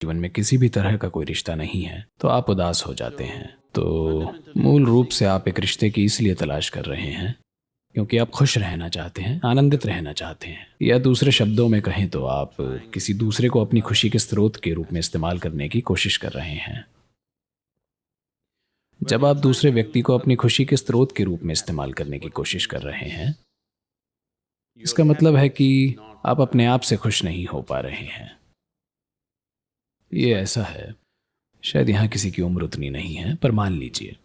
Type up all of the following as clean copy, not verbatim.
जीवन में किसी भी तरह का कोई रिश्ता नहीं है तो आप उदास हो जाते हैं। तो मूल रूप से आप एक रिश्ते की इसलिए तलाश कर रहे हैं क्योंकि आप खुश रहना चाहते हैं, आनंदित रहना चाहते हैं, या दूसरे शब्दों में कहें तो आप किसी दूसरे को अपनी खुशी के स्रोत के रूप में इस्तेमाल करने की कोशिश कर रहे हैं। जब आप दूसरे व्यक्ति को अपनी खुशी के स्रोत के रूप में इस्तेमाल करने की कोशिश कर रहे हैं, इसका मतलब है कि आप अपने आप से खुश नहीं हो पा रहे हैं। ये ऐसा है, शायद यहाँ किसी की उम्र उतनी नहीं है, पर मान लीजिए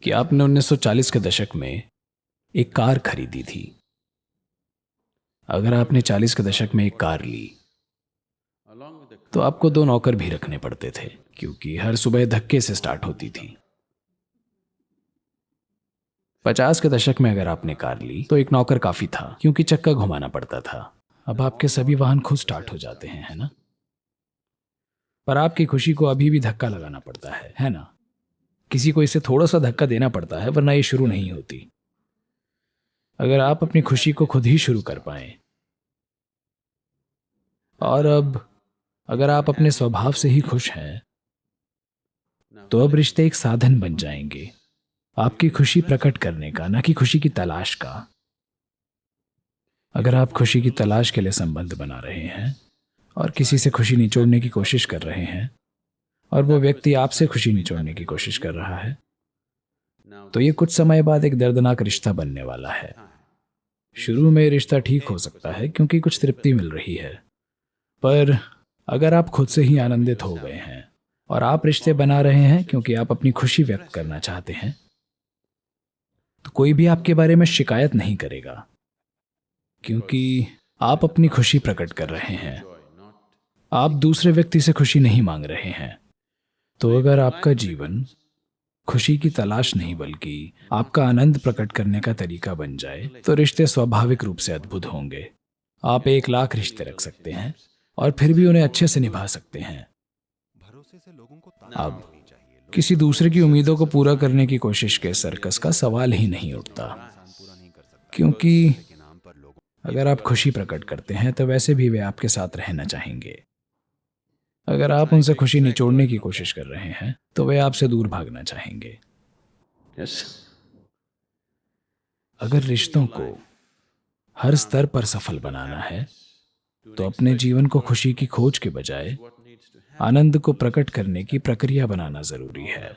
कि आपने 1940 के दशक में एक कार खरीदी थी। अगर आपने 40 के दशक में एक कार ली तो आपको दो नौकर भी रखने पड़ते थे क्योंकि हर सुबह धक्के से स्टार्ट होती थी। 50 के दशक में अगर आपने कार ली तो एक नौकर काफी था क्योंकि चक्का घुमाना पड़ता था। अब आपके सभी वाहन खुद स्टार्ट हो जाते हैं, है ना? पर आपकी खुशी को अभी भी धक्का लगाना पड़ता है ना? किसी को इसे थोड़ा सा धक्का देना पड़ता है वरना ये शुरू नहीं होती। अगर आप अपनी खुशी को खुद ही शुरू कर पाए, और अब अगर आप अपने स्वभाव से ही खुश हैं तो अब रिश्ते एक साधन बन जाएंगे आपकी खुशी प्रकट करने का, ना कि खुशी की तलाश का। अगर आप खुशी की तलाश के लिए संबंध बना रहे हैं और किसी से खुशी निचोड़ने की कोशिश कर रहे हैं और वो व्यक्ति आपसे खुशी निचोड़ने की कोशिश कर रहा है, तो ये कुछ समय बाद एक दर्दनाक रिश्ता बनने वाला है। शुरू में रिश्ता ठीक हो सकता है क्योंकि कुछ तृप्ति मिल रही है, पर अगर आप खुद से ही आनंदित हो गए हैं और आप रिश्ते बना रहे हैं क्योंकि आप अपनी खुशी व्यक्त करना चाहते हैं, तो कोई भी आपके बारे में शिकायत नहीं करेगा क्योंकि आप अपनी खुशी प्रकट कर रहे हैं। आप दूसरे व्यक्ति से खुशी नहीं मांग रहे हैं। तो अगर आपका जीवन खुशी की तलाश नहीं बल्कि आपका आनंद प्रकट करने का तरीका बन जाए तो रिश्ते स्वाभाविक रूप से अद्भुत होंगे। आप 1 लाख रिश्ते रख सकते हैं और फिर भी उन्हें अच्छे से निभा सकते हैं। अब किसी दूसरे की उम्मीदों को पूरा करने की कोशिश के सर्कस का सवाल ही नहीं उठता, क्योंकि अगर आप खुशी प्रकट करते हैं तो वैसे भी वे आपके साथ रहना चाहेंगे। अगर आप उनसे खुशी निचोड़ने की कोशिश कर रहे हैं तो वे आपसे दूर भागना चाहेंगे। अगर रिश्तों को हर स्तर पर सफल बनाना है तो अपने जीवन को खुशी की खोज के बजाय आनंद को प्रकट करने की प्रक्रिया बनाना जरूरी है।